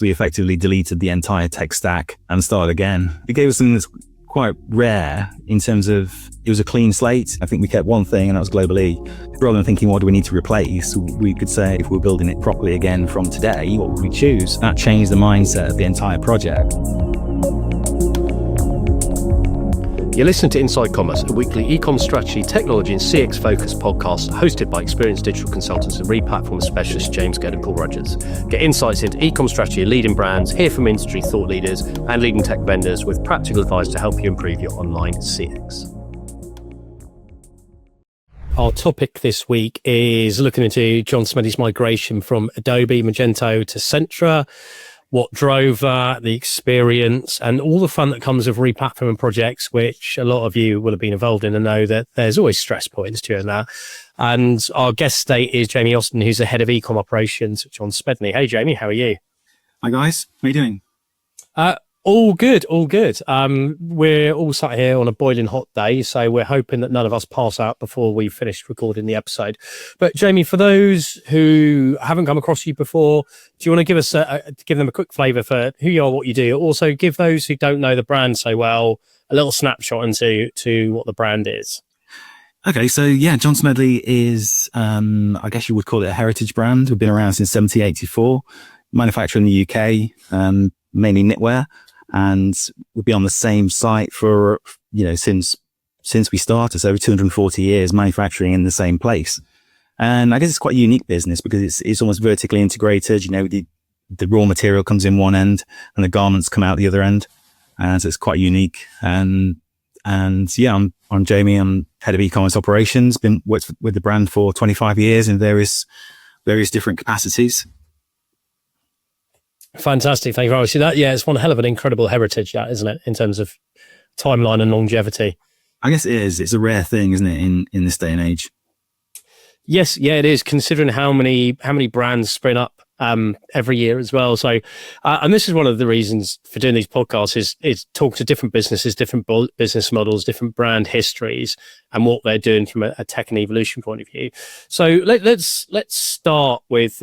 We effectively deleted the entire tech stack and started again. It gave us something that's quite rare in terms of it was a clean slate. I think we kept one thing, and that was Global E. Rather than thinking, what do we need to replace? We could say, if we're building it properly again from today, what would we choose? That changed the mindset of the entire project. You're listening to Inside Commerce, a weekly e-com strategy, technology and CX focused podcast hosted by experienced digital consultants and replatform specialists James Gedd and Paul Rogers. Get insights into e-com strategy of leading brands, hear from industry thought leaders and leading tech vendors with practical advice to help you improve your online CX. Our topic this week is looking into John Smedley's migration from Adobe Magento to Centra. What drove that, the experience, and all the fun that comes with replatforming projects, which a lot of you will have been involved in and know that there's always stress points during that. And our guest today is Jamie Austen, who's the Head of Ecommerce Operations at John Smedley. Hey, Jamie, how are you? Hi, guys. How are you doing? All good, all good. We're all sat here on a boiling hot day, so we're hoping that none of us pass out before we've finished recording the episode. But Jamie, for those who haven't come across you before, do you want to give us give them a quick flavour for who you are, what you do? Also, give those who don't know the brand so well a little snapshot into what the brand is. Okay, so yeah, John Smedley is, I guess you would call it a heritage brand. We've been around since 1784, manufactured in the UK, mainly knitwear. And we'll be on the same site for, since we started, so over 240 years manufacturing in the same place. And I guess it's quite a unique business because it's almost vertically integrated. The raw material comes in one end and the garments come out the other end. And so it's quite unique. And yeah, I'm Jamie. I'm Head of Ecommerce Operations. Been worked with the brand for 25 years in various different capacities. Fantastic. Thank you very much. See that? Yeah, it's one hell of an incredible heritage, that, isn't it, in terms of timeline and longevity? I guess it is. It's a rare thing, isn't it, in this day and age? Yes, yeah, it is, considering how many brands spring up every year as well. So, and this is one of the reasons for doing these podcasts is talk to different businesses, different business models, different brand histories, and what they're doing from a tech and evolution point of view. So let's start with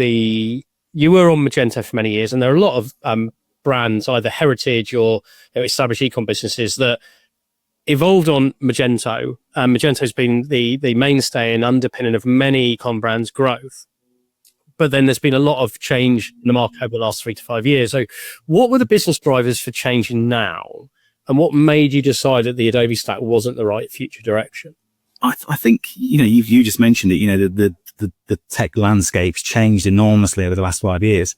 you were on Magento for many years, and there are a lot of brands, either heritage or established e-com businesses that evolved on Magento. Magento's been the mainstay and underpinning of many e-com brands' growth. But then there's been a lot of change in the market over the last 3 to 5 years. So what were the business drivers for changing now? And what made you decide that the Adobe stack wasn't the right future direction? I think, you just mentioned it, the tech landscape's changed enormously over the last 5 years.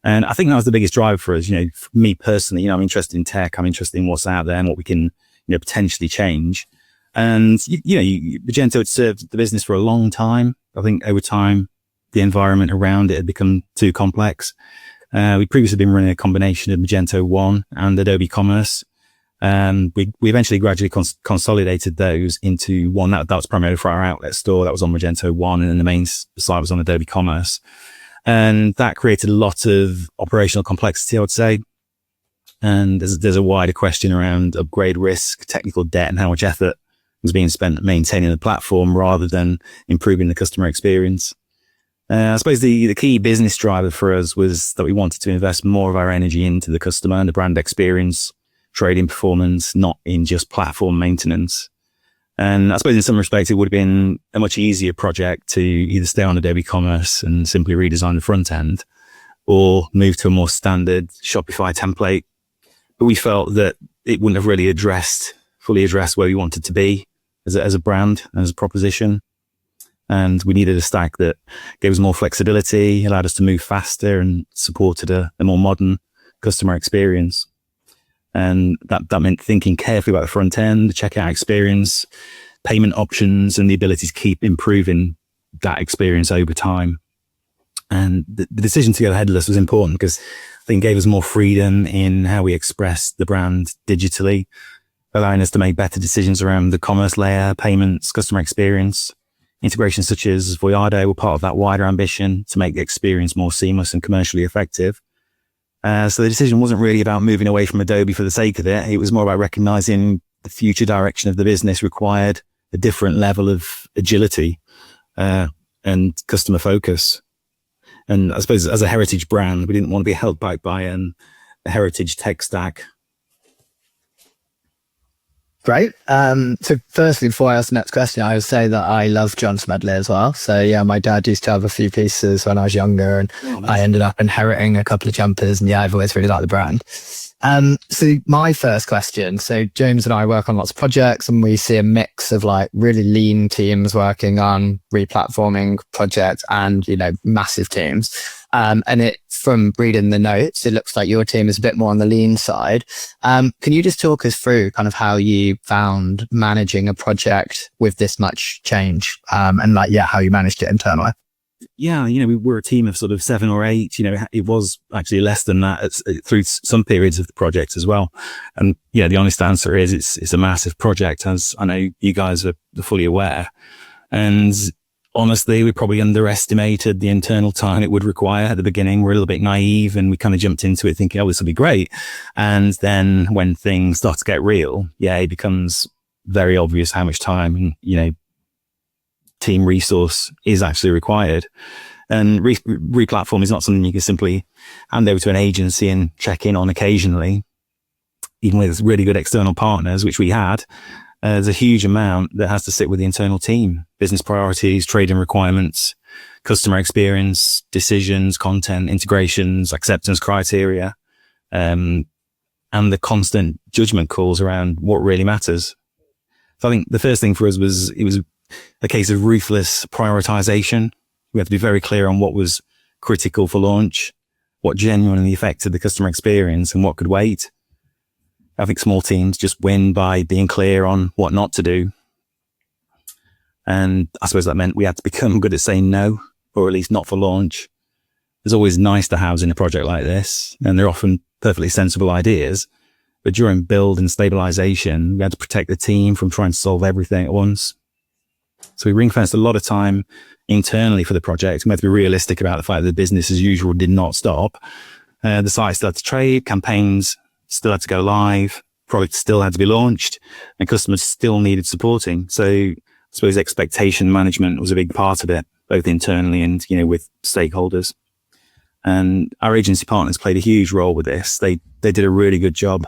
And I think that was the biggest driver for us. For me personally, I'm interested in tech. I'm interested in what's out there and what we can, potentially change. And, Magento had served the business for a long time. I think over time, the environment around it had become too complex. We'd previously been running a combination of Magento 1 and Adobe Commerce. We eventually gradually consolidated those into one that was primarily for our outlet store. That was on Magento 1, and then the main site was on Adobe Commerce. And that created a lot of operational complexity, I would say. And there's a wider question around upgrade risk, technical debt, and how much effort was being spent maintaining the platform rather than improving the customer experience. I suppose the key business driver for us was that we wanted to invest more of our energy into the customer and the brand experience, trading performance, not in just platform maintenance. And I suppose in some respects, it would have been a much easier project to either stay on Adobe Commerce and simply redesign the front end, or move to a more standard Shopify template. But we felt that it wouldn't have really fully addressed where we wanted to be as a brand, as a proposition. And we needed a stack that gave us more flexibility, allowed us to move faster, and supported a more modern customer experience. And that meant thinking carefully about the front end, the checkout experience, payment options, and the ability to keep improving that experience over time. And the decision to go headless was important because I think it gave us more freedom in how we express the brand digitally, allowing us to make better decisions around the commerce layer, payments, customer experience. Integrations such as Voyado were part of that wider ambition to make the experience more seamless and commercially effective. So the decision wasn't really about moving away from Adobe for the sake of it. It was more about recognizing the future direction of the business required a different level of agility and customer focus. And I suppose as a heritage brand, we didn't want to be held back by a heritage tech stack. Great. So firstly, before I ask the next question, I would say that I love John Smedley as well. So yeah, my dad used to have a few pieces when I was younger, and I ended up inheriting a couple of jumpers, and yeah, I've always really liked the brand. So my first question, so James and I work on lots of projects, and we see a mix of like really lean teams working on replatforming projects and, you know, massive teams. And it, from reading the notes, it looks like your team is a bit more on the lean side. Can you just talk us through kind of how you found managing a project with this much change, and like, yeah, how you managed it internally? Yeah, you know, we were a team of sort of 7 or 8. You know, it was actually less than that through some periods of the project as well. And yeah, the honest answer is it's a massive project, as I know you guys are fully aware. And honestly, we probably underestimated the internal time it would require at the beginning. We're a little bit naive, and we kind of jumped into it thinking, oh, this will be great. And then when things start to get real, yeah, it becomes very obvious how much time and, you know, team resource is actually required. And replatform is not something you can simply hand over to an agency and check in on occasionally, even with really good external partners, which we had. There's a huge amount that has to sit with the internal team: business priorities, trading requirements, customer experience, decisions, content, integrations, acceptance criteria, and the constant judgment calls around what really matters. So I think the first thing for us was, it was a case of ruthless prioritization. We had to be very clear on what was critical for launch, what genuinely affected the customer experience, and what could wait. I think small teams just win by being clear on what not to do. And I suppose that meant we had to become good at saying no, or at least not for launch. There's always nice to haves in a project like this, and they're often perfectly sensible ideas. But during build and stabilization, we had to protect the team from trying to solve everything at once. So we ring-fenced a lot of time internally for the project. We had to be realistic about the fact that business as usual did not stop. The site still had to trade, campaigns still had to go live, products still had to be launched, and customers still needed supporting. So I suppose expectation management was a big part of it, both internally and, you know, with stakeholders. And our agency partners played a huge role with this. They did a really good job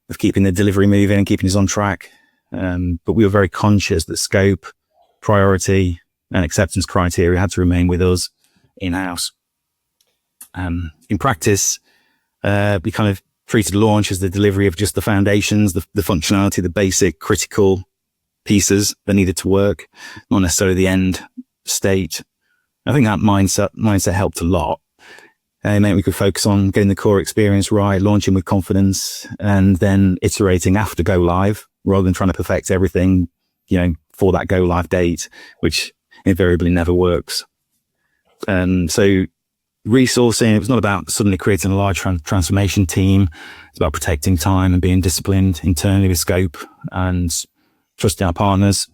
of keeping the delivery moving and keeping us on track. But we were very conscious that scope, priority, and acceptance criteria had to remain with us in-house. In practice, we kind of treated launch as the delivery of just the foundations, the functionality, the basic critical pieces that needed to work, not necessarily the end state. I think that mindset helped a lot. It meant we could focus on getting the core experience right, launching with confidence, and then iterating after go live, rather than trying to perfect everything, you know, for that go live date, which invariably never works. So resourcing, it was not about suddenly creating a large transformation team. It's about protecting time and being disciplined internally with scope, and trusting our partners,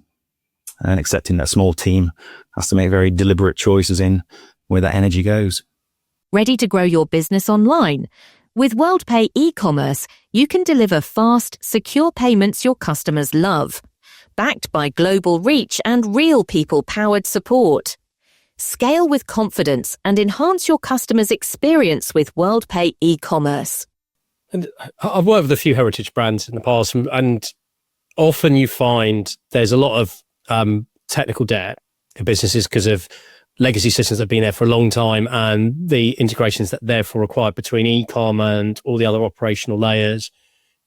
and accepting that small team has to make very deliberate choices in where that energy goes. Ready to grow your business online? With WorldPay e-commerce, you can deliver fast, secure payments your customers love, backed by global reach and real people-powered support. Scale with confidence and enhance your customers' experience with WorldPay e-commerce. And I've worked with a few heritage brands in the past, and often you find there's a lot of technical debt in businesses because of legacy systems that have been there for a long time, and the integrations that therefore required between e-com and all the other operational layers.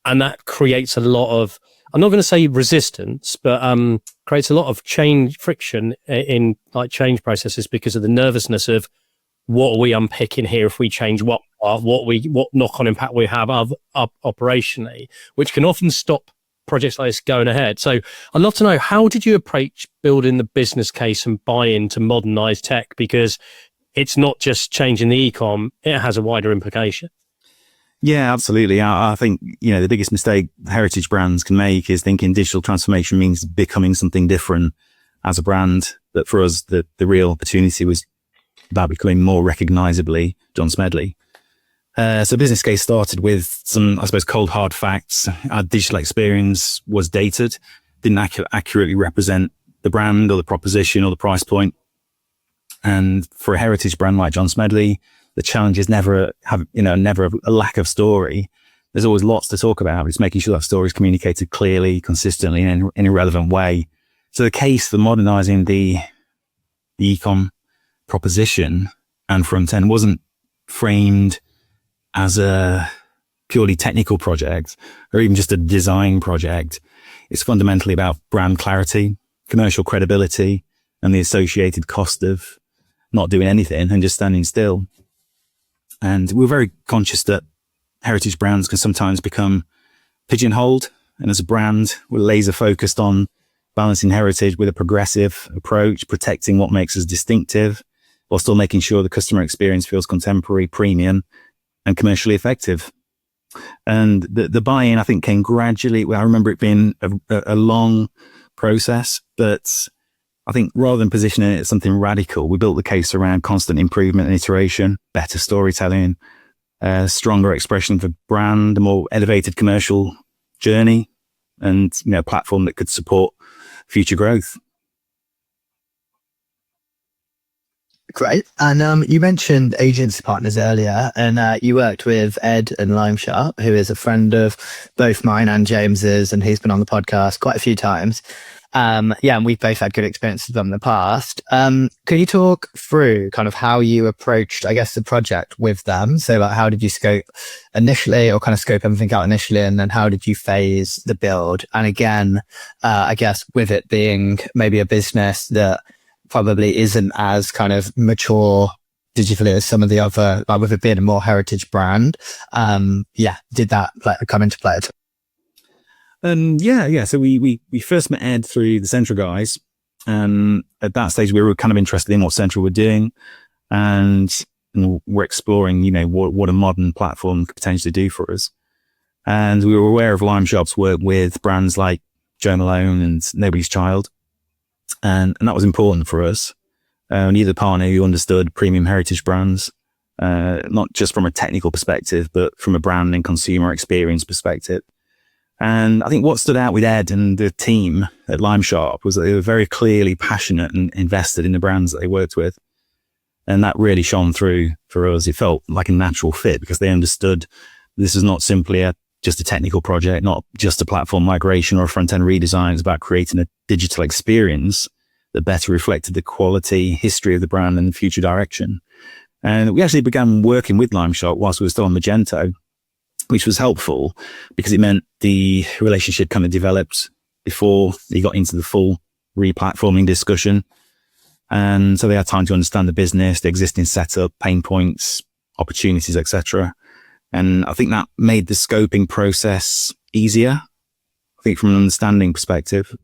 And that creates a lot of, I'm not going to say resistance, but creates a lot of change friction in like change processes because of the nervousness of what are we unpicking here if we change what knock-on impact we have operationally, which can often stop projects like this going ahead. So I'd love to know, how did you approach building the business case and buy into modernized tech? Because it's not just changing the e-com, it has a wider implication. Yeah, absolutely. I think, you know, the biggest mistake heritage brands can make is thinking digital transformation means becoming something different as a brand. That for us, the real opportunity was about becoming more recognizably John Smedley. So business case started with some, I suppose, cold hard facts. Our digital experience was dated, didn't accurately represent the brand or the proposition or the price point. And for a heritage brand like John Smedley, the challenge is never a lack of story. There's always lots to talk about. It's making sure that story is communicated clearly, consistently, and in a relevant way. So the case for modernising the e-com proposition and front end wasn't framed as a purely technical project or even just a design project. It's fundamentally about brand clarity, commercial credibility, and the associated cost of not doing anything and just standing still. And we're very conscious that heritage brands can sometimes become pigeonholed. And as a brand, we're laser focused on balancing heritage with a progressive approach, protecting what makes us distinctive, while still making sure the customer experience feels contemporary, premium, and commercially effective. And the buy-in, I think, came gradually. Well, I remember it being a long process, but I think rather than positioning it as something radical, we built the case around constant improvement and iteration, better storytelling, stronger expression for brand, a more elevated commercial journey, and a platform that could support future growth. Great. And you mentioned agency partners earlier, and you worked with Ed and LimeSharp, who is a friend of both mine and James's, and he's been on the podcast quite a few times. And we've both had good experiences with them in the past. Could you talk through kind of how you approached, I guess, the project with them? So like, how did you scope initially, or kind of scope everything out initially? And then how did you phase the build? And again, I guess with it being maybe a business that probably isn't as kind of mature digitally as some of the other, like with it being a more heritage brand. Did that come into play at all? So we first met Ed through the Centra guys. And at that stage, we were kind of interested in what Centra were doing. And we're exploring, what a modern platform could potentially do for us. And we were aware of LimeSharp's work with brands like Joe Malone and Nobody's Child. And that was important for us. We needed a partner who understood premium heritage brands, not just from a technical perspective, but from a brand and consumer experience perspective. And I think what stood out with Ed and the team at LimeSharp was that they were very clearly passionate and invested in the brands that they worked with. And that really shone through for us. It felt like a natural fit because they understood this is not simply just a technical project, not just a platform migration or a front-end redesign. It's about creating a digital experience that better reflected the quality, history of the brand and future direction. And we actually began working with LimeSharp whilst we were still on Magento, which was helpful because it meant the relationship kind of developed before he got into the full replatforming discussion. And so they had time to understand the business, the existing setup, pain points, opportunities, etc. And I think that made the scoping process easier, I think from an understanding perspective.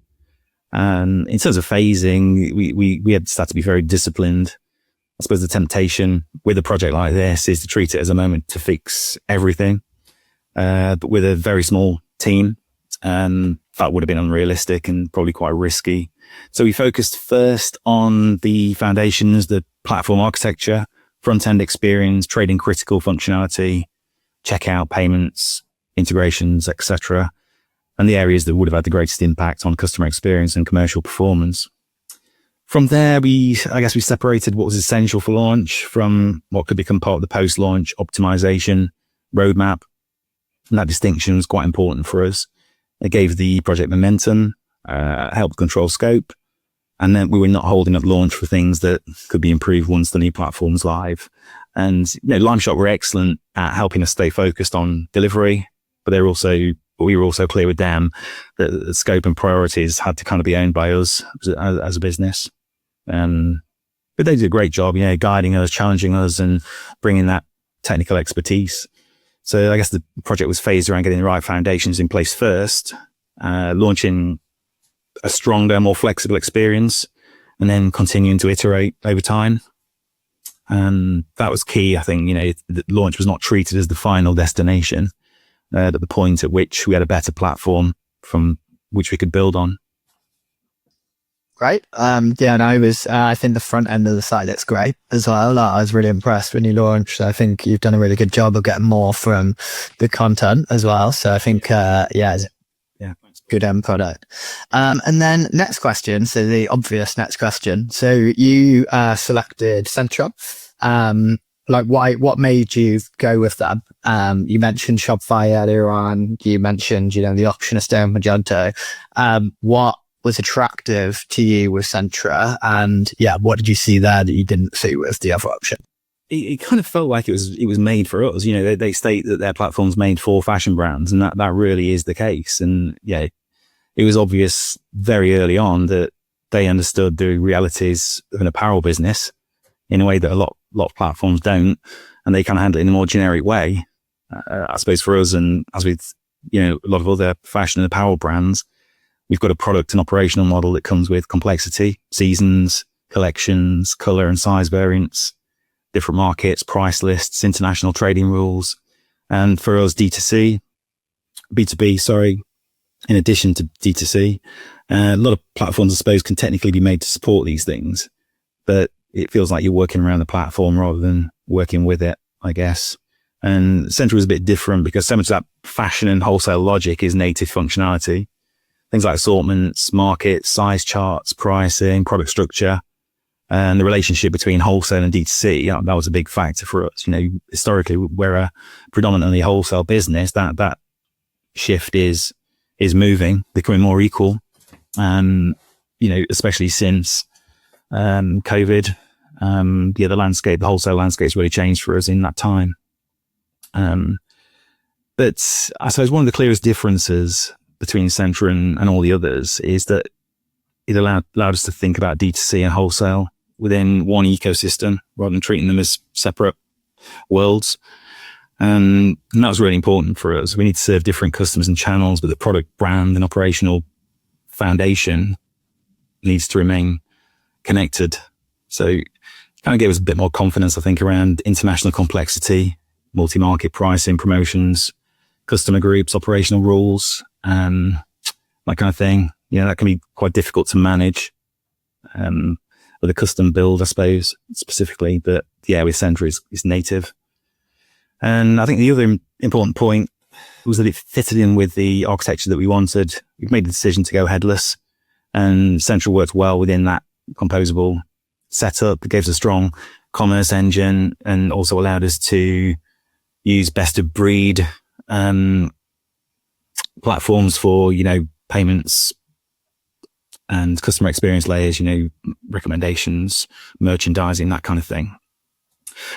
And in terms of phasing, we had started to be very disciplined. I suppose the temptation with a project like this is to treat it as a moment to fix everything. But with a very small team, that would have been unrealistic and probably quite risky. So we focused first on the foundations, the platform architecture, front-end experience, trading critical functionality, checkout, payments, integrations, etc., and the areas that would have had the greatest impact on customer experience and commercial performance. From there, we separated what was essential for launch from what could become part of the post-launch optimization roadmap. And that distinction was quite important for us. It gave the project momentum, helped control scope, and then we were not holding up launch for things that could be improved once the new platform's live. And LimeSharp were excellent at helping us stay focused on delivery, but we were also clear with them that the scope and priorities had to kind of be owned by us as a business. But they did a great job, guiding us, challenging us, and bringing that technical expertise. So I guess the project was phased around getting the right foundations in place first, launching a stronger, more flexible experience, and then continuing to iterate over time. And that was key. I think, the launch was not treated as the final destination, but the point at which we had a better platform from which we could build on. Great. And I think the front end of the site looks great as well. I was really impressed when you launched. I think you've done a really good job of getting more from the content as well. So I think, good end product. And then next question. So the obvious next question. So you selected Centra. Like what made you go with them? You mentioned Shopify earlier on. You mentioned, the option of staying with Magento. What was attractive to you with Centra? And what did you see there that you didn't see with the other option? It kind of felt like it was made for us. They state that their platform's made for fashion brands, and that really is the case. And it was obvious very early on that they understood the realities of an apparel business in a way that a lot of platforms don't, and they kind of handle it in a more generic way. I suppose for us, and as with a lot of other fashion and apparel brands, we've got a product and operational model that comes with complexity, seasons, collections, color and size variants, different markets, price lists, international trading rules. And for us, B2B, in addition to D2C, a lot of platforms, I suppose, can technically be made to support these things, but it feels like you're working around the platform rather than working with it, I guess. And Centra was a bit different because so much of that fashion and wholesale logic is native functionality. Things like assortments, markets, size charts, pricing, product structure, and the relationship between wholesale and D2C. That was a big factor for us. Historically, we're a predominantly wholesale business. That shift is moving, becoming more equal. Especially since COVID, the wholesale landscape's really changed for us in that time. But I suppose one of the clearest differences between Centra and all the others is that it allowed us to think about D2C and wholesale within one ecosystem rather than treating them as separate worlds. And that was really important for us. We need to serve different customers and channels, but the product, brand, and operational foundation needs to remain connected. So it kind of gave us a bit more confidence, I think, around international complexity, multi-market pricing, promotions, customer groups, operational rules, and that kind of thing. That can be quite difficult to manage with a custom build, I suppose, specifically. But with Centra is native. And I think the other important point was that it fitted in with the architecture that we wanted. We've made the decision to go headless, and Centra worked well within that composable setup. It gave us a strong commerce engine and also allowed us to use best of breed platforms for, payments and customer experience layers, recommendations, merchandising, that kind of thing.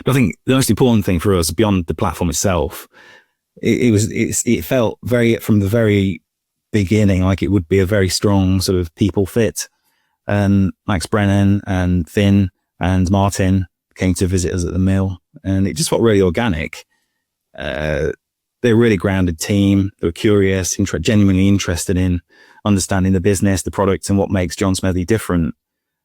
But I think the most important thing for us beyond the platform itself, it felt from the very beginning like it would be a very strong sort of people fit. Max Brennan and Finn and Martin came to visit us at the mill, and it just felt really organic. They're a really grounded team. They were curious, genuinely interested in understanding the business, the product, and what makes John Smedley different.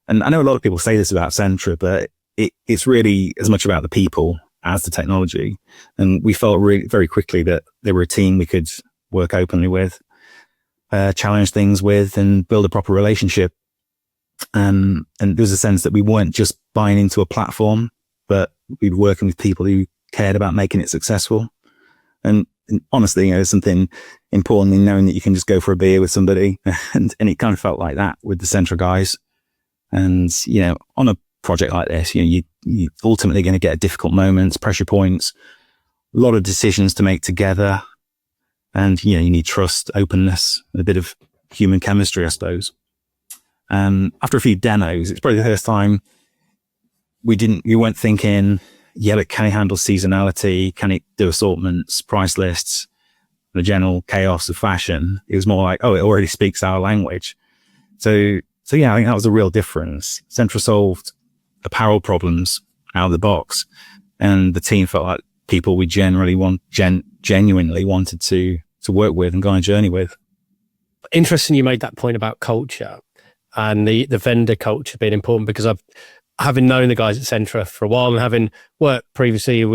And I know a lot of people say this about Centra, but it's really as much about the people as the technology. And we felt really very quickly that they were a team we could work openly with, challenge things with, and build a proper relationship. And there was a sense that we weren't just buying into a platform, but we were working with people who cared about making it successful. And honestly, there's something important in knowing that you can just go for a beer with somebody. And it kind of felt like that with the Centra guys. And, on a project like this, you're ultimately going to get difficult moments, pressure points, a lot of decisions to make together. And, you need trust, openness, a bit of human chemistry, I suppose. After a few demos, it's probably the first time we weren't thinking, but can it handle seasonality? Can it do assortments, price lists, the general chaos of fashion? It was more like, it already speaks our language. So I think that was a real difference. Centra solved apparel problems out of the box, and the team felt like people we genuinely wanted to work with and go on a journey with. Interesting you made that point about culture and the vendor culture being important, because having known the guys at Centra for a while and having worked previously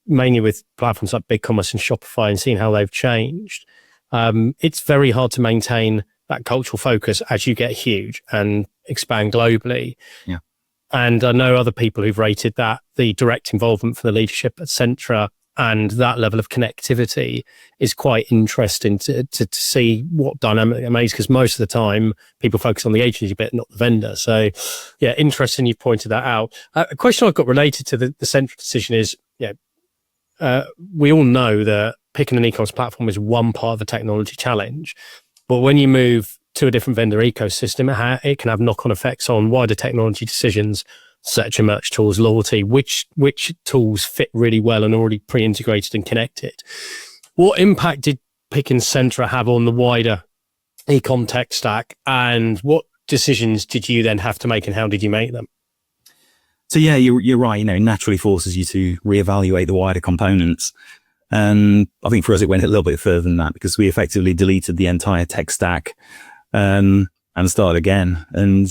mainly with platforms like BigCommerce and Shopify and seeing how they've changed, it's very hard to maintain that cultural focus as you get huge and expand globally. Yeah. And I know other people who've rated that the direct involvement for the leadership at Centra and that level of connectivity is quite interesting to see what dynamic it makes, because most of the time people focus on the agency bit, not the vendor. So yeah, interesting you've pointed that out. A question I've got related to the Centra decision is, we all know that picking an e-commerce platform is one part of the technology challenge, but when you move to a different vendor ecosystem, it can have knock-on effects on wider technology decisions, search and merch tools, loyalty, which tools fit really well and already pre-integrated and connected. What impact did picking Centra have on the wider e-com tech stack, and what decisions did you then have to make, and how did you make them? So yeah, you're right. It naturally forces you to reevaluate the wider components. And I think for us, it went a little bit further than that, because we effectively deleted the entire tech stack, and started again. And,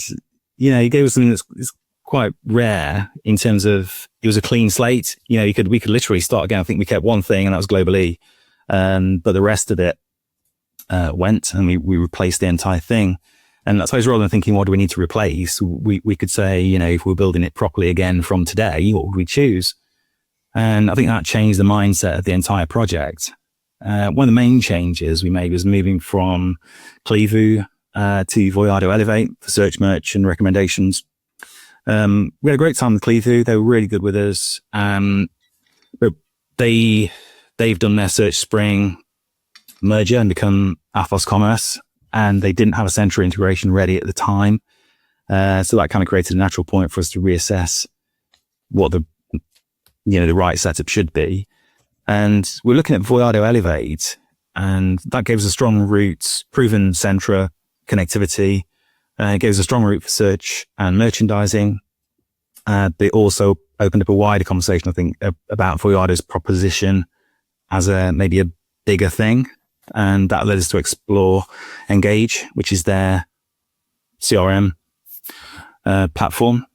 it gave us something that's quite rare in terms of, it was a clean slate. We could literally start again. I think we kept one thing, and that was Global E. But the rest of it, went, and we replaced the entire thing. And I suppose rather than thinking, what do we need to replace? We could say, if we're building it properly again from today, what would we choose? And I think that changed the mindset of the entire project. One of the main changes we made was moving from Clevo to Voyado Elevate for search, merch, and recommendations. We had a great time with Clevo. They were really good with us. But they've done their search spring merger and become Athos Commerce, and they didn't have a Centra integration ready at the time. So that kind of created a natural point for us to reassess what the right setup should be. And we're looking at Voyado Elevate, and that gave us a strong route, proven Centra connectivity. It gave us a strong route for search and merchandising. But it also opened up a wider conversation, I think, about Voyado's proposition as maybe a bigger thing. And that led us to explore Engage, which is their CRM platform.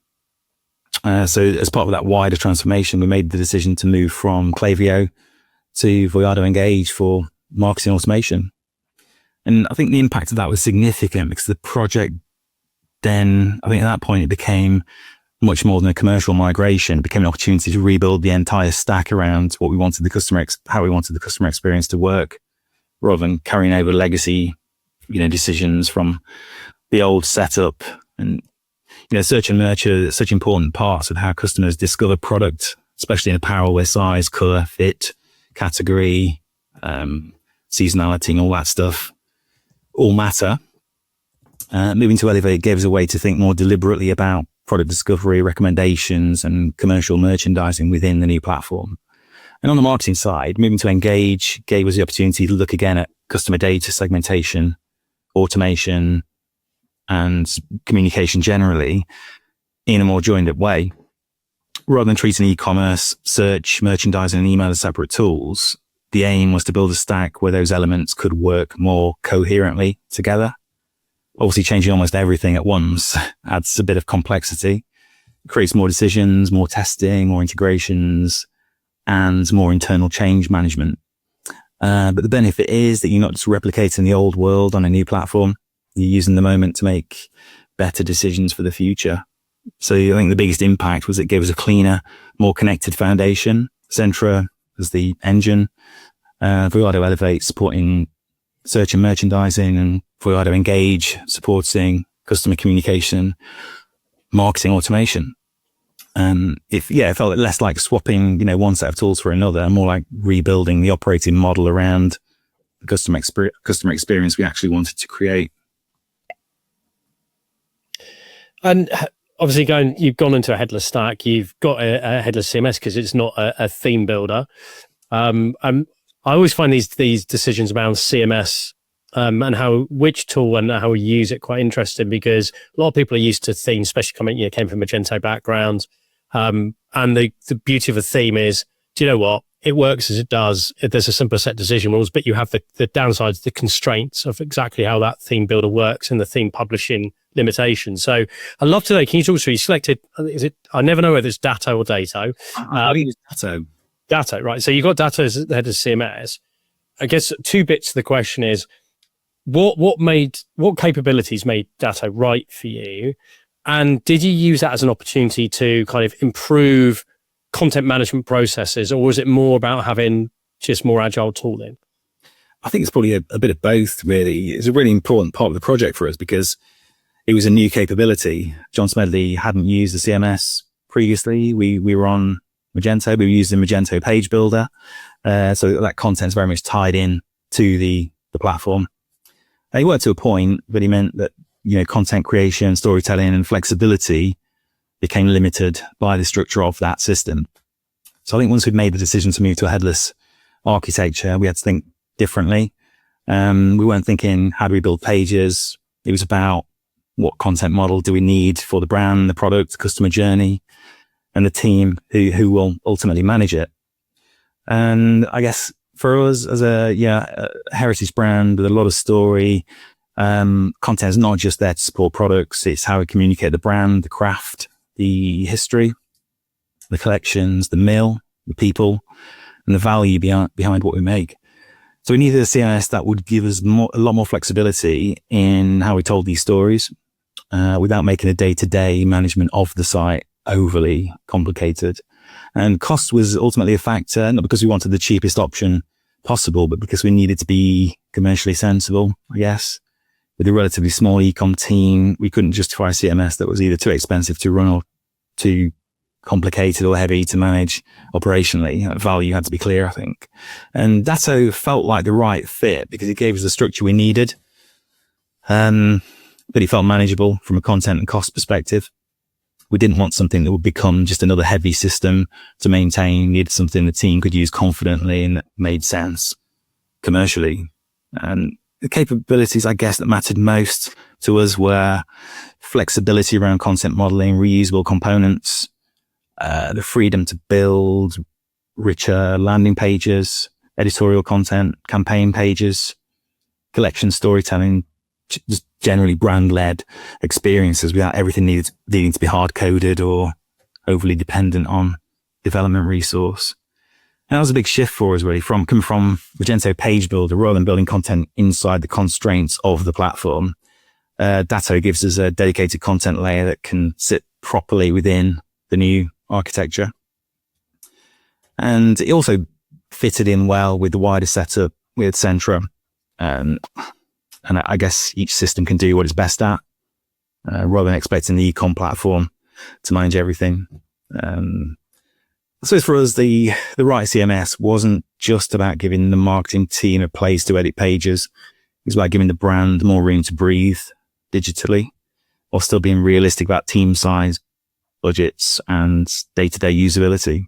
So as part of that wider transformation, we made the decision to move from Klaviyo to Voyado Engage for marketing automation. And I think the impact of that was significant, because the project then, I think at that point, it became much more than a commercial migration. It became an opportunity to rebuild the entire stack around what we wanted how we wanted the customer experience to work, rather than carrying over legacy, decisions from the old setup. And, search and merch are such important parts of how customers discover product, especially in apparel, where size, color, fit, category, seasonality, and all that stuff all matter. Moving to Elevate gave us a way to think more deliberately about product discovery, recommendations, and commercial merchandising within the new platform. And on the marketing side, moving to Engage gave us the opportunity to look again at customer data segmentation, automation, and communication generally in a more joined up way. Rather than treating e-commerce, search, merchandising, and email as separate tools, the aim was to build a stack where those elements could work more coherently together. Obviously, changing almost everything at once adds a bit of complexity. It creates more decisions, more testing, more integrations, and more internal change management. But the benefit is that you're not just replicating the old world on a new platform. You're using the moment to make better decisions for the future. So I think the biggest impact was it gave us a cleaner, more connected foundation. Centra as the engine, Voyado Elevate supporting search and merchandising, and Voyado Engage supporting customer communication, marketing automation. It felt less like swapping, one set of tools for another, and more like rebuilding the operating model around the customer experience we actually wanted to create. And obviously, you've gone into a headless stack. You've got a headless CMS because it's not a theme builder. I always find these decisions around CMS and which tool and how we use it quite interesting, because a lot of people are used to themes, especially came from Magento backgrounds. And the beauty of a theme is, do you know what? It works as it does. There's a simple set of decision rules, but you have the downsides, the constraints of exactly how that theme builder works and the theme publishing limitations. So I'd love to know, can you talk to, you selected, I never know whether it's Dato or Dato. I think it's Dato. Dato, right. So you got Dato as the head of CMS. I guess two bits to the question is, what capabilities made Dato right for you? And did you use that as an opportunity to kind of improve content management processes, or was it more about having just more agile tooling? I think it's probably a bit of both, really. It's a really important part of the project for us because it was a new capability. John Smedley hadn't used the CMS previously. We were on Magento. We were using Magento Page Builder. So that content's very much tied in to the platform. And he worked to a point, but he meant that, content creation, storytelling and flexibility became limited by the structure of that system. So I think once we'd made the decision to move to a headless architecture, we had to think differently. We weren't thinking, how do we build pages? It was about what content model do we need for the brand, the product, the customer journey, and the team who will ultimately manage it. And I guess for us as a heritage brand with a lot of story, content is not just there to support products. It's how we communicate the brand, the craft, the history, the collections, the mill, the people, and the value behind what we make. So we needed a CMS that would give us a lot more flexibility in how we told these stories, without making the day-to-day management of the site overly complicated. And cost was ultimately a factor, not because we wanted the cheapest option possible, but because we needed to be commercially sensible, I guess. With a relatively small ecom team, we couldn't justify a CMS that was either too expensive to run or too complicated or heavy to manage operationally. Value had to be clear, I think. And Dato felt like the right fit because it gave us the structure we needed. But it felt manageable from a content and cost perspective. We didn't want something that would become just another heavy system to maintain. We needed something the team could use confidently and that made sense commercially. And the capabilities, I guess, that mattered most to us were flexibility around content modeling, reusable components, the freedom to build richer landing pages, editorial content, campaign pages, collection storytelling, just generally brand-led experiences without everything needing to be hard-coded or overly dependent on development resource. And that was a big shift for us, really, coming from Magento Page Builder, rather than building content inside the constraints of the platform. Dato gives us a dedicated content layer that can sit properly within the new architecture. And it also fitted in well with the wider setup with Centra. And I guess each system can do what it's best at, rather than expecting the ecom platform to manage everything. So for us, the right CMS wasn't just about giving the marketing team a place to edit pages. It was about giving the brand more room to breathe digitally, while still being realistic about team size, budgets, and day-to-day usability.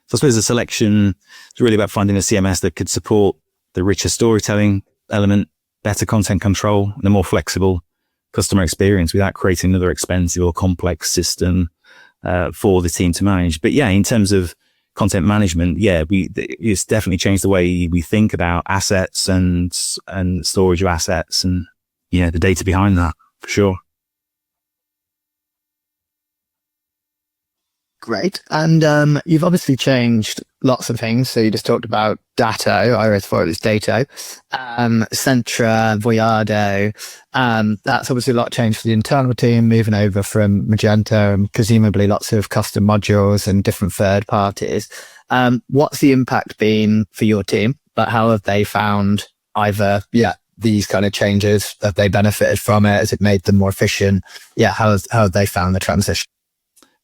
So I suppose the selection is really about finding a CMS that could support the richer storytelling element, better content control, and a more flexible customer experience without creating another expensive or complex system for the team to manage. But yeah, in terms of content management, it's definitely changed the way we think about assets and storage of assets and the data behind that, for sure. Great. And you've obviously changed lots of things. So you just talked about Dato. I always thought it was Dato. Centra, Voyado. That's obviously a lot of change for the internal team, moving over from Magento and presumably lots of custom modules and different third parties. What's the impact been for your team? But how have they found either, these kind of changes? Have they benefited from it? Has it made them more efficient? How have they found the transition?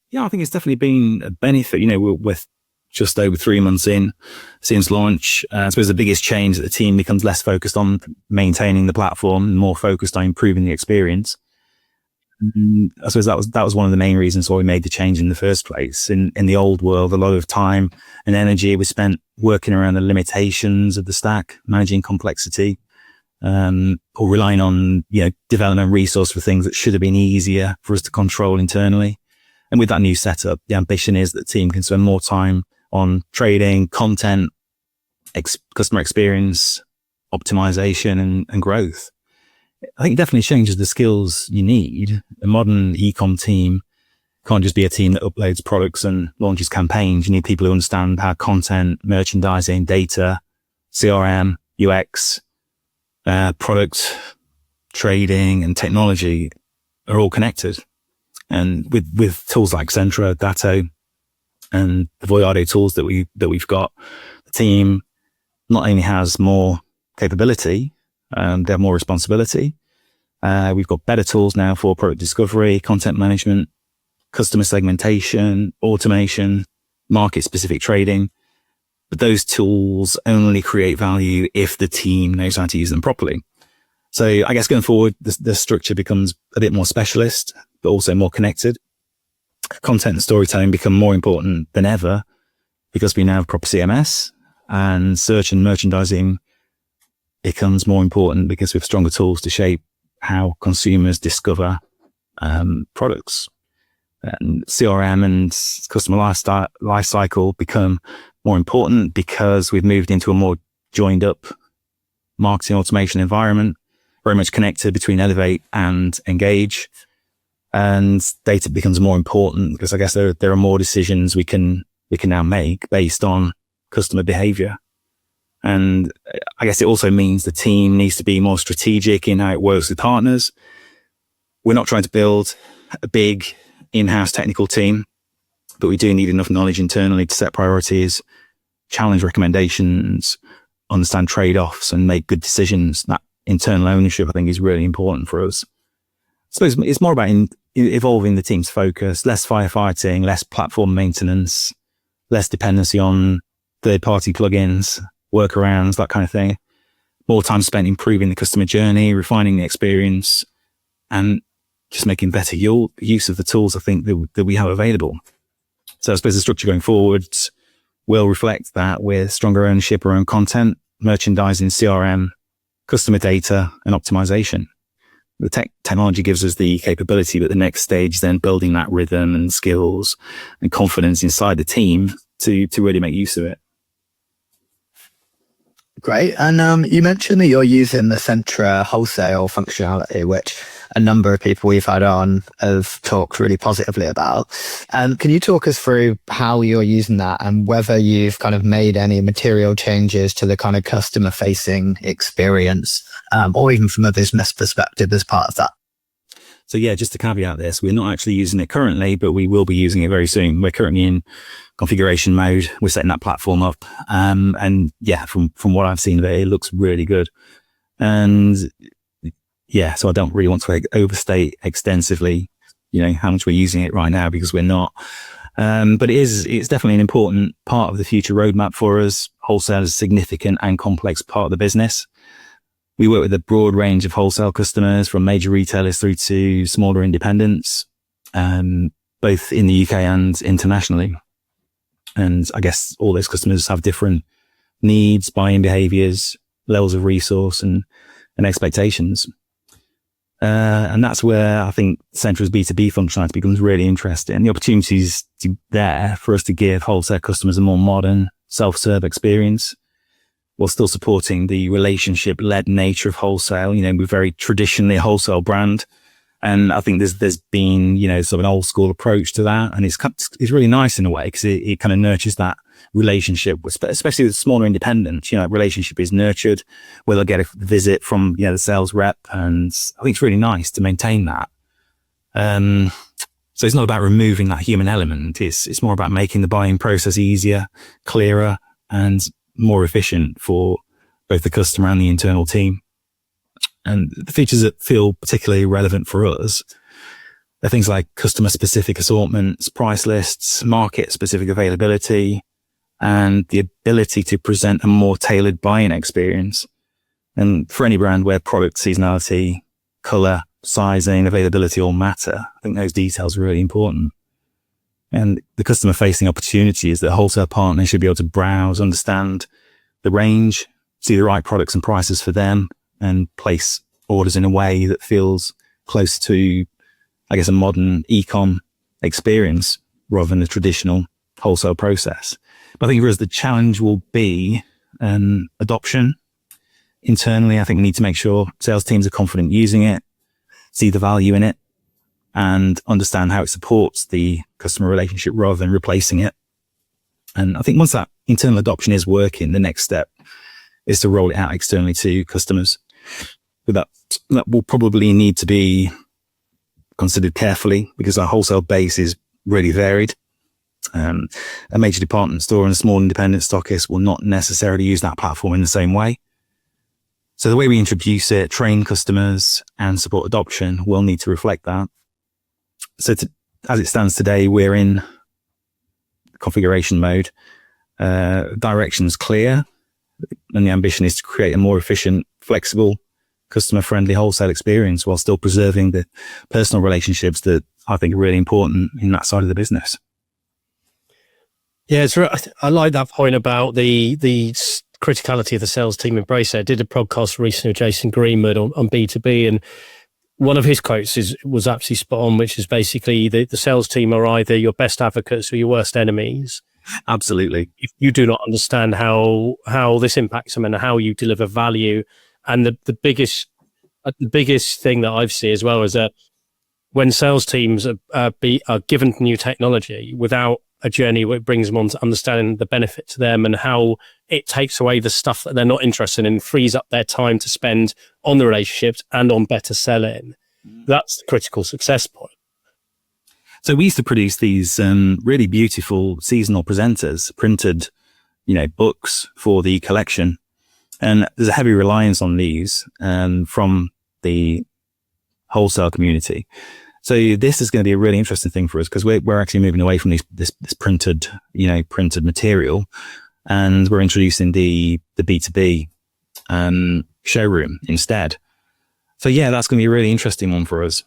Yeah, I think it's definitely been a benefit. We're just over 3 months in since launch. I suppose the biggest change that the team becomes less focused on maintaining the platform and more focused on improving the experience. I suppose that was one of the main reasons why we made the change in the first place. In the old world, a lot of time and energy was spent working around the limitations of the stack, managing complexity, or relying on development resource for things that should have been easier for us to control internally. And with that new setup, the ambition is that the team can spend more time on trading, content, customer experience, optimization, and growth. I think it definitely changes the skills you need. A modern ecom team can't just be a team that uploads products and launches campaigns. You need people who understand how content, merchandising, data, CRM, UX, product, trading, and technology are all connected. And with tools like Centra, Dato, And the Voyado tools that we've got, the team not only has more capability, they have more responsibility. We've got better tools now for product discovery, content management, customer segmentation, automation, market specific trading. But those tools only create value if the team knows how to use them properly. So I guess going forward, the structure becomes a bit more specialist, but also more connected. Content and storytelling become more important than ever because we now have proper CMS, and search and merchandising becomes more important because we have stronger tools to shape how consumers discover products. And CRM and customer life cycle become more important because we've moved into a more joined up marketing automation environment, very much connected between Elevate and Engage. And data becomes more important because I guess there are more decisions we can now make based on customer behavior. And I guess it also means the team needs to be more strategic in how it works with partners. We're not trying to build a big in-house technical team, but we do need enough knowledge internally to set priorities, challenge recommendations, understand trade-offs, and make good decisions. That internal ownership, I think, is really important for us. I suppose it's more about evolving the team's focus, less firefighting, less platform maintenance, less dependency on third-party plugins, workarounds, that kind of thing. More time spent improving the customer journey, refining the experience, and just making better use of the tools, I think, that we have available. So I suppose the structure going forward will reflect that with stronger ownership around content, merchandising, CRM, customer data, and optimization. The technology gives us the capability, but the next stage is then building that rhythm and skills and confidence inside the team to really make use of it. Great. And you mentioned that you're using the Centra wholesale functionality, which a number of people we've had on have talked really positively about. Can you talk us through how you're using that and whether you've kind of made any material changes to the kind of customer facing experience, or even from a business perspective as part of that? So yeah, just to caveat this, we're not actually using it currently, but we will be using it very soon. We're currently in configuration mode. We're setting that platform up. And yeah, from what I've seen of it, it looks really good. And yeah, so I don't really want to overstate extensively, how much we're using it right now, because we're not. But it's definitely an important part of the future roadmap for us. Wholesale is a significant and complex part of the business. We work with a broad range of wholesale customers, from major retailers through to smaller independents, both in the UK and internationally. And I guess all those customers have different needs, buying behaviors, levels of resource and expectations. And that's where I think Centra's B2B functionality becomes really interesting. The opportunities there for us to give wholesale customers a more modern, self-serve experience, while still supporting the relationship-led nature of wholesale. We're very traditionally a wholesale brand. And I think there's been, sort of an old school approach to that. And it's really nice in a way, because it kind of nurtures that relationship, especially with smaller independents. Relationship is nurtured, where they'll get a visit from, the sales rep. And I think it's really nice to maintain that. So it's not about removing that human element. It's more about making the buying process easier, clearer, and more efficient for both the customer and the internal team. And the features that feel particularly relevant for us are things like customer specific assortments, price lists, market specific availability, and the ability to present a more tailored buying experience. And for any brand where product seasonality, color, sizing, availability all matter, I think those details are really important. And the customer facing opportunity is that wholesale partners should be able to browse, understand the range, see the right products and prices for them, and place orders in a way that feels close to, I guess, a modern e-com experience rather than the traditional wholesale process. But I think for us, the challenge will be adoption. Internally, I think we need to make sure sales teams are confident using it, see the value in it, and understand how it supports the customer relationship rather than replacing it. And I think once that internal adoption is working, the next step is to roll it out externally to customers. But that will probably need to be considered carefully, because our wholesale base is really varied. A major department store and a small independent stockist will not necessarily use that platform in the same way. So the way we introduce it, train customers and support adoption will need to reflect that. So as it stands today, we're in configuration mode. Direction's clear, and the ambition is to create a more efficient, flexible, customer-friendly wholesale experience while still preserving the personal relationships that I think are really important in that side of the business. Yeah, I like that point about the criticality of the sales team embrace it. I did a podcast recently with Jason Greenwood on B2B, and one of his quotes was absolutely spot on, which is basically the sales team are either your best advocates or your worst enemies. Absolutely. If you do not understand how this impacts them and how you deliver value, and the biggest thing that I've seen as well is that when sales teams are given new technology without a journey where it brings them on to understanding the benefit to them and how it takes away the stuff that they're not interested in, frees up their time to spend on the relationships and on better selling. That's the critical success point. So we used to produce these really beautiful seasonal presenters, printed, books for the collection. And there's a heavy reliance on these from the wholesale community. So this is going to be a really interesting thing for us because we're actually moving away from this printed material, and we're introducing the B2B showroom instead. So yeah, that's going to be a really interesting one for us.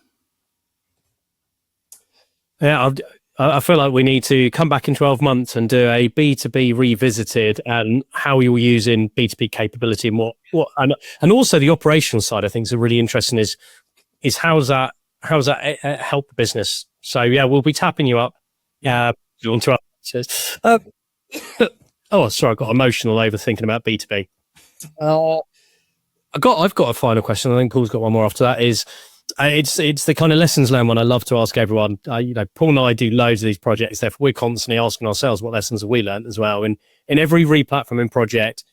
Yeah, I feel like we need to come back in 12 months and do a B2B revisited and how you're using B2B capability and what and also the operational side of things are really interesting is how's that help the business. So yeah, we'll be tapping you up. Yeah, you want to oh, sorry, I got emotional over thinking about B2B. I've got a final question. I think Paul's got one more after that. It's the kind of lessons learned one I love to ask everyone. Paul and I do loads of these projects. Therefore, we're constantly asking ourselves what lessons have we learned as well. And in every replatforming project,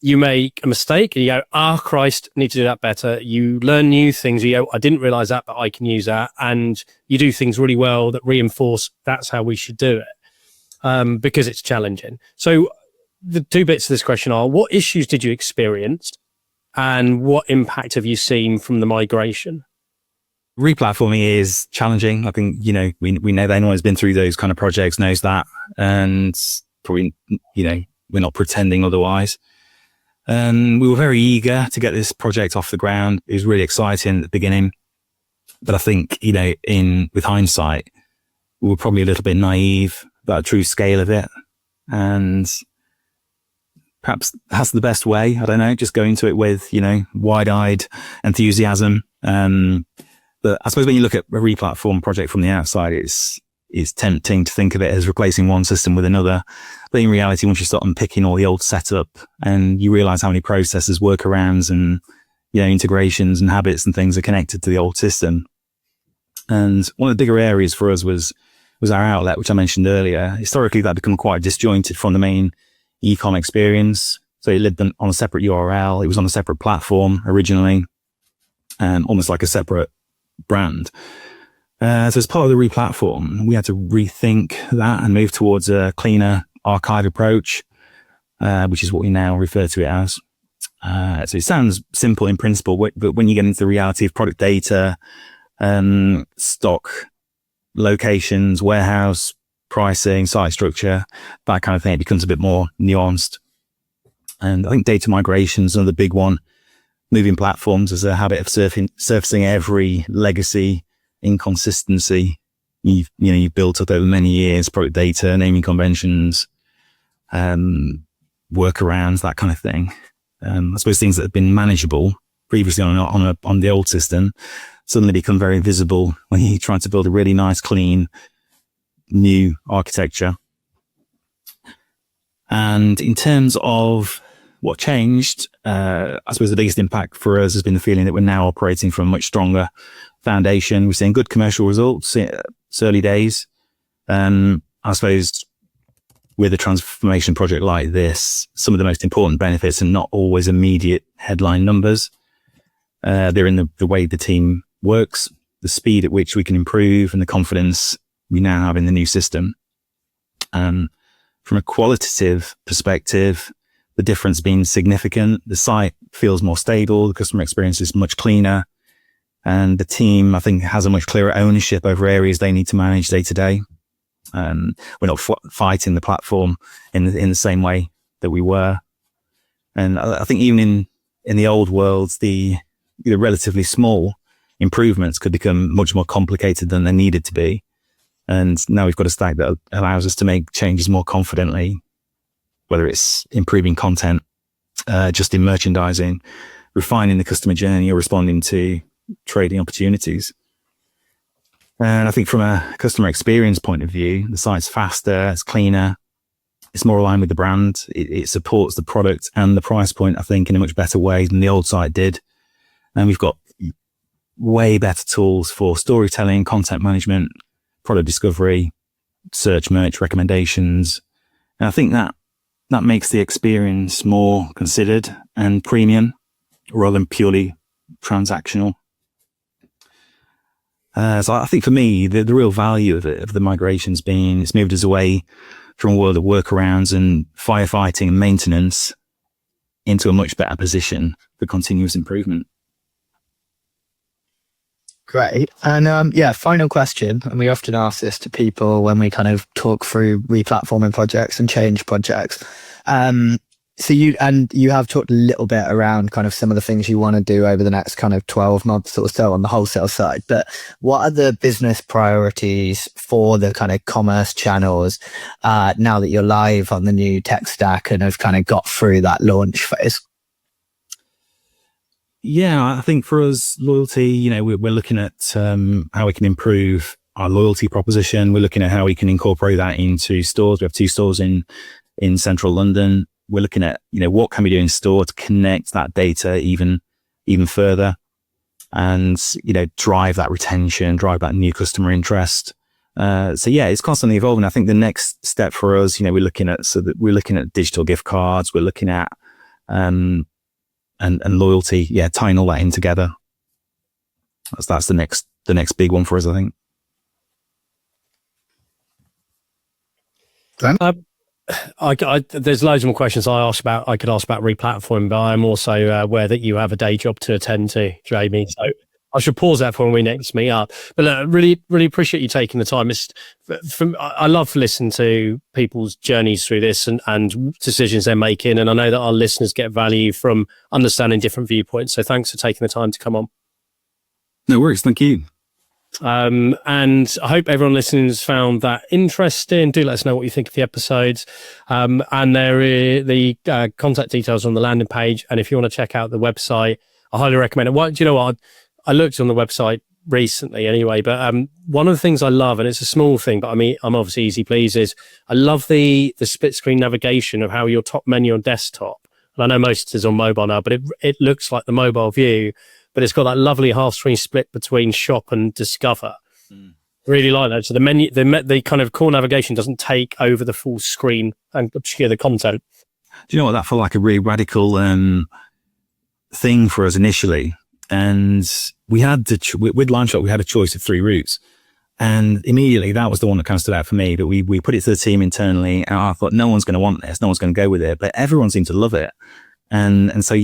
you make a mistake and you go, Christ, need to do that better. You learn new things. You go, I didn't realize that, but I can use that. And you do things really well that reinforce that's how we should do it because it's challenging. So the two bits of this question are, what issues did you experience and what impact have you seen from the migration? Replatforming is challenging. I think, we know that anyone who's been through those kind of projects knows that. And probably, we're not pretending otherwise. We were very eager to get this project off the ground. It was really exciting at the beginning. But I think, with hindsight, we were probably a little bit naive about the true scale of it. And perhaps that's the best way. I don't know, just go into it with, wide-eyed enthusiasm. But I suppose when you look at a replatform project from the outside, it's tempting to think of it as replacing one system with another. But in reality, once you start unpicking all the old setup and you realize how many processes, workarounds and, integrations and habits and things are connected to the old system. And one of the bigger areas for us was our outlet, which I mentioned earlier. Historically, that had become quite disjointed from the main e-com experience. So it lived on a separate URL. It was on a separate platform originally, almost like a separate brand. So as part of the replatform, we had to rethink that and move towards a cleaner archive approach, which is what we now refer to it as. So it sounds simple in principle, but when you get into the reality of product data, stock, locations, warehouse, pricing, site structure, that kind of thing, it becomes a bit more nuanced. And I think data migration is another big one. Moving platforms as a habit of surfacing every legacy inconsistency you've built up over many years, product data, naming conventions, workarounds, that kind of thing. I suppose things that have been manageable previously on the old system suddenly become very visible when you try to build a really nice, clean, new architecture. And in terms of what changed, I suppose the biggest impact for us has been the feeling that we're now operating from a much stronger foundation. We're seeing good commercial results. It's early days. I suppose with a transformation project like this, some of the most important benefits are not always immediate headline numbers. They're in the way the team works, the speed at which we can improve, and the confidence we now have in the new system. From a qualitative perspective, the difference being significant. The site feels more stable. The customer experience is much cleaner. And the team, I think, has a much clearer ownership over areas they need to manage day to day. We're not fighting the platform in the same way that we were. And I think even in the old world, the relatively small improvements could become much more complicated than they needed to be. And now we've got a stack that allows us to make changes more confidently, whether it's improving content, just in merchandising, refining the customer journey, or responding to trading opportunities. And I think from a customer experience point of view, the site's faster, it's cleaner, it's more aligned with the brand. It supports the product and the price point, I think, in a much better way than the old site did. And we've got way better tools for storytelling, content management, product discovery, search, merch recommendations. And I think that makes the experience more considered and premium rather than purely transactional. So I think for me, the real value of the migration's been, it's moved us away from a world of workarounds and firefighting and maintenance into a much better position for continuous improvement. Great. And final question. And we often ask this to people when we kind of talk through replatforming projects and change projects. So you have talked a little bit around kind of some of the things you want to do over the next kind of 12 months or so on the wholesale side. But what are the business priorities for the kind of commerce channels now that you're live on the new tech stack and have kind of got through that launch phase? Yeah, I think for us, loyalty, we're looking at how we can improve our loyalty proposition. We're looking at how we can incorporate that into stores. We have 2 stores in central London. We're looking at, what can we do in store to connect that data even further and, drive that retention, drive that new customer interest. It's constantly evolving. I think the next step for us, we're looking at digital gift cards. We're looking at, and loyalty, tying all that in together. That's the next big one for us, I think. There's loads more questions I could ask about replatforming, but I'm also aware that you have a day job to attend to, Jamie. So I should pause that for when we next meet up. But look, really, really appreciate you taking the time. I love listening to people's journeys through this and decisions they're making. And I know that our listeners get value from understanding different viewpoints. So thanks for taking the time to come on. No worries. Thank you. And I hope everyone listening has found that interesting. Do let us know what you think of the episodes. And there are the contact details on the landing page. And if you want to check out the website, I highly recommend it. Do you know what? I looked on the website recently anyway, but one of the things I love, and it's a small thing, but I mean, I'm obviously easy pleased, is I love the split screen navigation of how your top menu on desktop, and I know most is on mobile now, but it looks like the mobile view, but it's got that lovely half screen split between shop and discover. Really like that. So the menu, the kind of core navigation doesn't take over the full screen and obscure the content. Do you know what? That felt like a really radical thing for us initially. And we had with LimeSharp, we had a choice of 3 routes. And immediately that was the one that kind of stood out for me. But we put it to the team internally, and I thought, no one's going to want this. No one's going to go with it. But everyone seemed to love it. And so,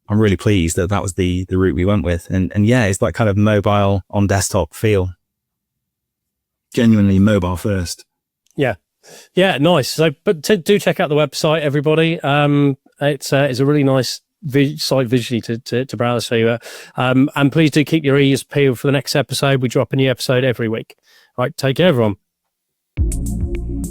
I'm really pleased that was the route we went with. And it's like kind of mobile on desktop feel. Genuinely mobile first. Yeah, nice. So, but do check out the website, everybody. It's a really nice site visually to browse. So, and please do keep your ears peeled for the next episode. We drop a new episode every week. Right, take care, everyone.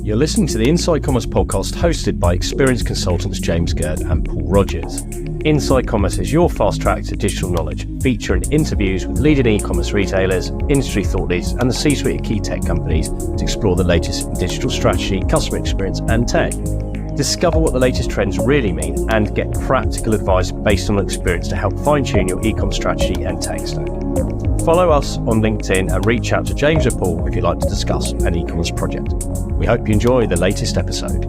You're listening to the Inside Commerce podcast hosted by experienced consultants James Gerd and Paul Rogers. Inside Commerce is your fast track to digital knowledge, featuring interviews with leading e-commerce retailers, industry thought leaders, and the C-suite of key tech companies to explore the latest in digital strategy, customer experience, and tech. Discover what the latest trends really mean and get practical advice based on experience to help fine-tune your e-com strategy and tech stack. Follow us on LinkedIn and reach out to James or Paul if you'd like to discuss an e-commerce project. We hope you enjoy the latest episode.